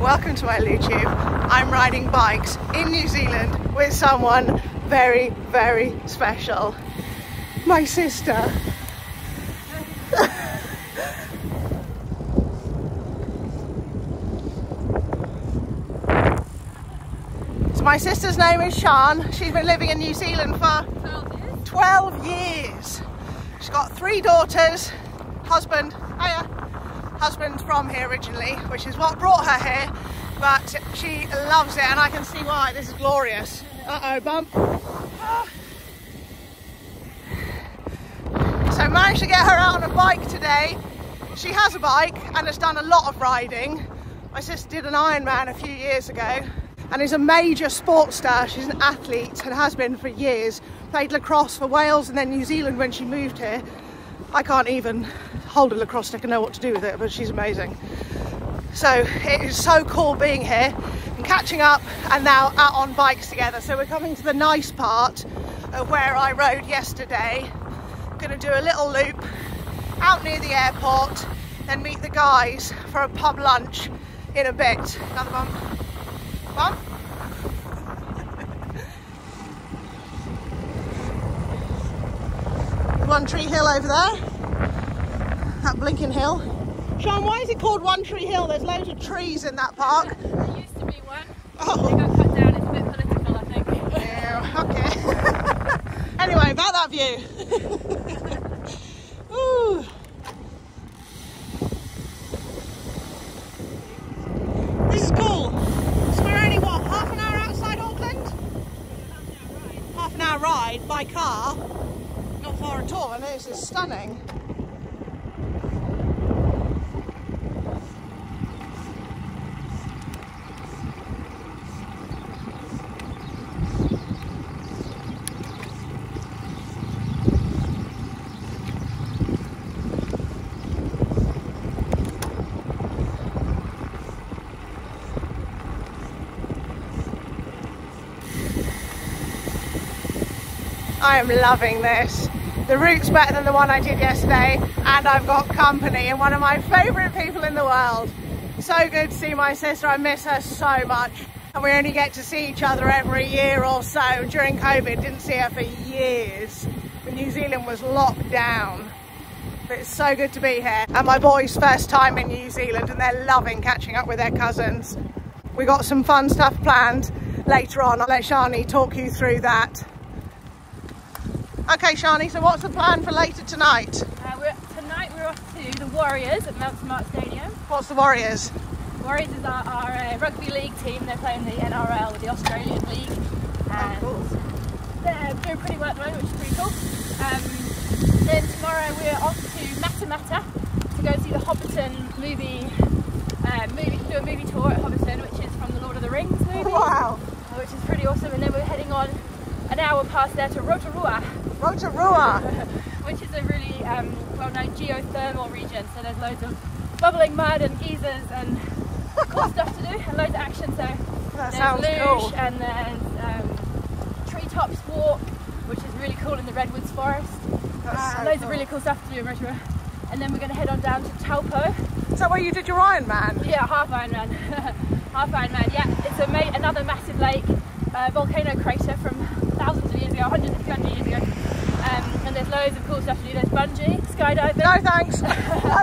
welcome to my YouTube. I'm riding bikes in New Zealand with someone very, very special. My sister. So my sister's name is Sian. She's been living in New Zealand for 12 years. She's got 3 daughters, husband's from here originally, which is what brought her here, but she loves it and I can see why. This is glorious. Uh-oh, bump. So managed to get her out on a bike today. She has a bike and has done a lot of riding. My sister did an Ironman a few years ago and is a major sports star. She's an athlete and has been for years. Played lacrosse for Wales and then New Zealand when she moved here. I can't even hold a lacrosse stick and know what to do with it, but she's amazing. So it is so cool being here and catching up and now out on bikes together. So we're coming to the nice part of where I rode yesterday. I'm gonna do a little loop out near the airport, then meet the guys for a pub lunch in a bit. Another bump. Bump. One Tree Hill over there, that blinking hill. Sian, why is it called One Tree Hill? There's loads of trees in that park. There used to be one. Oh. They got cut down. It's a bit political, I think. Yeah, okay. Anyway, about that view. Ooh. This is cool. So we're only, what, half an hour outside Auckland? Half an hour ride by car. Not far at all, and this is stunning. I am loving this. The route's better than the one I did yesterday, and I've got company and one of my favourite people in the world. So good to see my sister. I miss her so much, and we only get to see each other every year or so. During COVID, didn't see her for years when New Zealand was locked down. But it's so good to be here, and my boys' first time in New Zealand, and they're loving catching up with their cousins. We got some fun stuff planned later on. I'll let Shani talk you through that. Okay, Shani, so what's the plan for later tonight? Tonight we're off to the Warriors at Mount Smart Stadium. What's the Warriors? Warriors is our rugby league team. They're playing the NRL with the Australian League. And cool. They're doing pretty well at the moment, which is pretty cool. Then tomorrow we're off to Matamata to go see the Hobbiton movie, do a movie tour at Hobbiton, which is from the Lord of the Rings movie. Wow. Which is pretty awesome. And then we're heading on an hour past there to Rotorua. Rotorua! Which is a really well-known geothermal region, so there's loads of bubbling mud and geysers and cool stuff to do and loads of action. So That there's sounds luge cool. and there's treetops walk, which is really cool in the redwoods forest. That's so Loads cool. of really cool stuff to do in Rotorua. And then we're going to head on down to Taupo. Is that where you did your Ironman? Yeah, half Ironman. Half Ironman, yeah. It's another massive lake, volcano crater from thousands of years ago, hundreds of years ago. And there's loads of cool stuff to do. There's bungee, skydiving. No thanks. No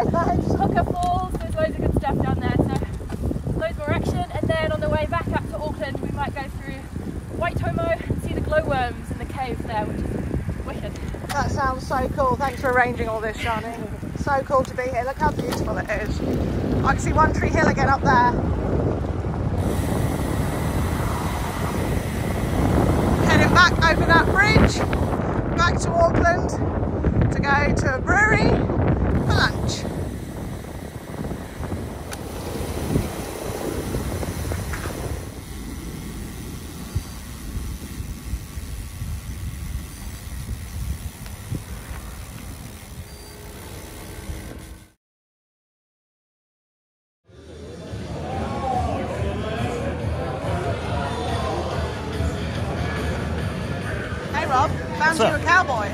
thanks. Hooker falls, there's loads of good stuff down there. So loads more action. And then on the way back up to Auckland, we might go through Waitomo and see the glowworms in the cave there, which is wicked. That sounds so cool. Thanks for arranging all this, Shani. So cool to be here. Look how beautiful it is. I can see One Tree Hill again up there. Heading back over that bridge, back to Auckland to go to a brewery for lunch. Rob, found you a cowboy.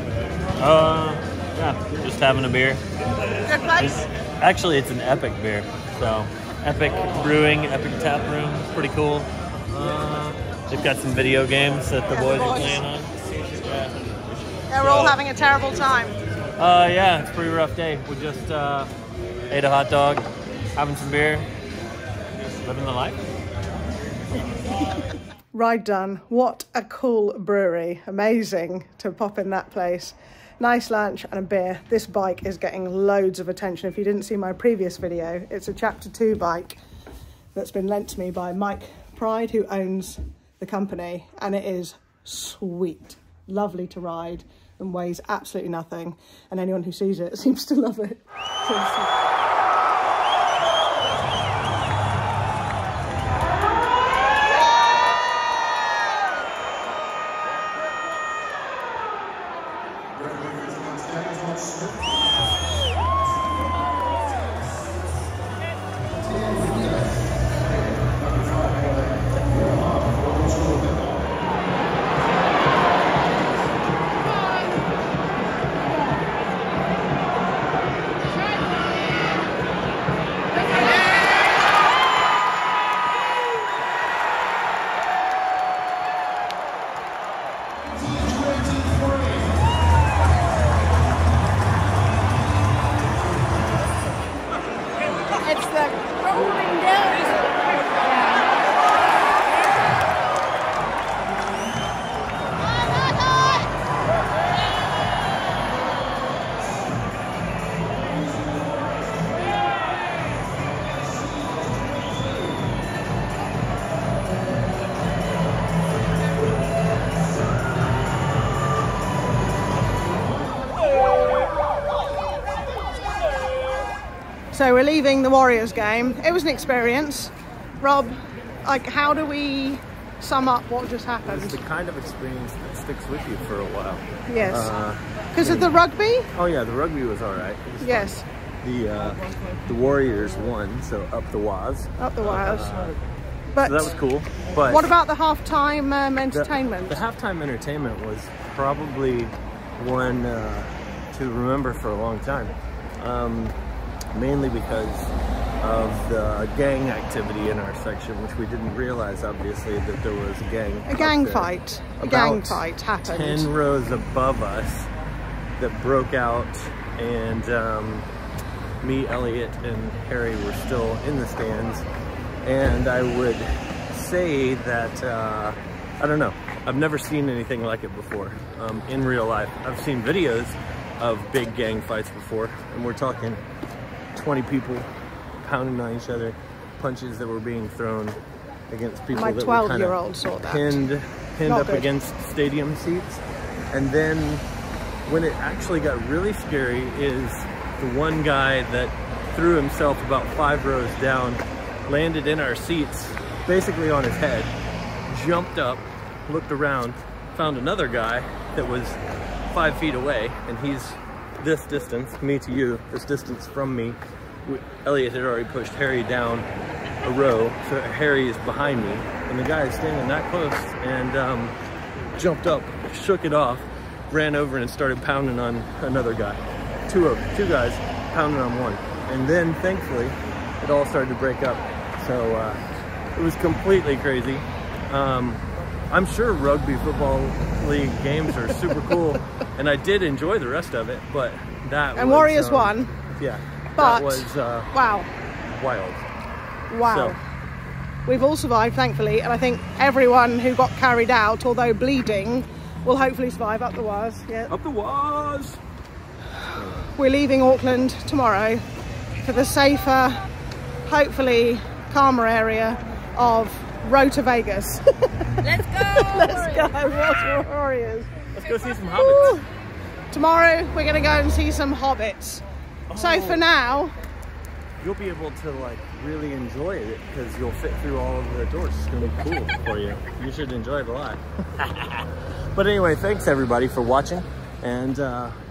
Yeah, just having a beer. Good place? Actually, it's an epic beer. So, Epic Brewing, Epic Tap Room, pretty cool. They've got some video games that the boys are playing on. They're all having a terrible time. Yeah, it's a pretty rough day. We just ate a hot dog, having some beer, living the life. Ride done. What a cool brewery. Amazing to pop in that place. Nice lunch and a beer. This bike is getting loads of attention. If you didn't see my previous video, it's a Chapter 2 bike that's been lent to me by Mike Pride, who owns the company, and it is sweet. Lovely to ride and weighs absolutely nothing. And anyone who sees it seems to love it. So we're leaving the Warriors game. It was an experience. Rob, like, how do we sum up what just happened? It's the kind of experience that sticks with you for a while. Yes. Because of the rugby? Oh yeah, the rugby was all right. Yes. The Warriors won, so up the Waz. Up the Waz. But so that was cool. But what about the halftime entertainment? The halftime entertainment was probably one to remember for a long time. Mainly because of the gang activity in our section, which we didn't realize, obviously, that there was a gang. A gang fight. A gang fight happened. 10 rows above us that broke out, and me, Elliot, and Harry were still in the stands. And I would say that, I don't know, I've never seen anything like it before in real life. I've seen videos of big gang fights before, and we're talking 20 people pounding on each other, punches that were being thrown against people My that were kind 12-year-old of saw that. pinned up against stadium seats. And then when it actually got really scary is the one guy that threw himself about 5 rows down, landed in our seats, basically on his head, jumped up, looked around, found another guy that was 5 feet away, and he's this distance, me to you, this distance from me. Elliot had already pushed Harry down a row, so Harry is behind me, and the guy is standing that close, and jumped up, shook it off, ran over and started pounding on another guy. Two guys pounding on one. And then thankfully it all started to break up, so it was completely crazy. I'm sure rugby football league games are super cool, and I did enjoy the rest of it, but that and was, Warriors won. Yeah, but that was wow, wild. Wow. So, we've all survived, thankfully, and I think everyone who got carried out, although bleeding, will hopefully survive up the Waz. Yeah. Up the Waz. We're leaving Auckland tomorrow for the safer, hopefully calmer area of Road to Vegas. Let's go! Let's go, Warriors. Let's go see some hobbits. Woo. Tomorrow we're going to go and see some hobbits. So for now, you'll be able to like really enjoy it because you'll fit through all of the doors. It's going to be cool for you. You should enjoy it a lot. But anyway, thanks everybody for watching, and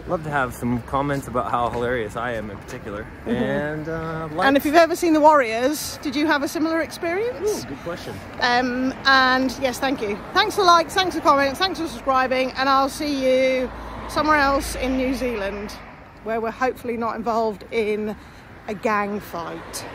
love to have some comments about how hilarious I am in particular. And and if you've ever seen the Warriors, did you have a similar experience? Ooh, good question. And yes, thank you. Thanks for likes, thanks for comments, thanks for subscribing, and I'll see you somewhere else in New Zealand where we're hopefully not involved in a gang fight.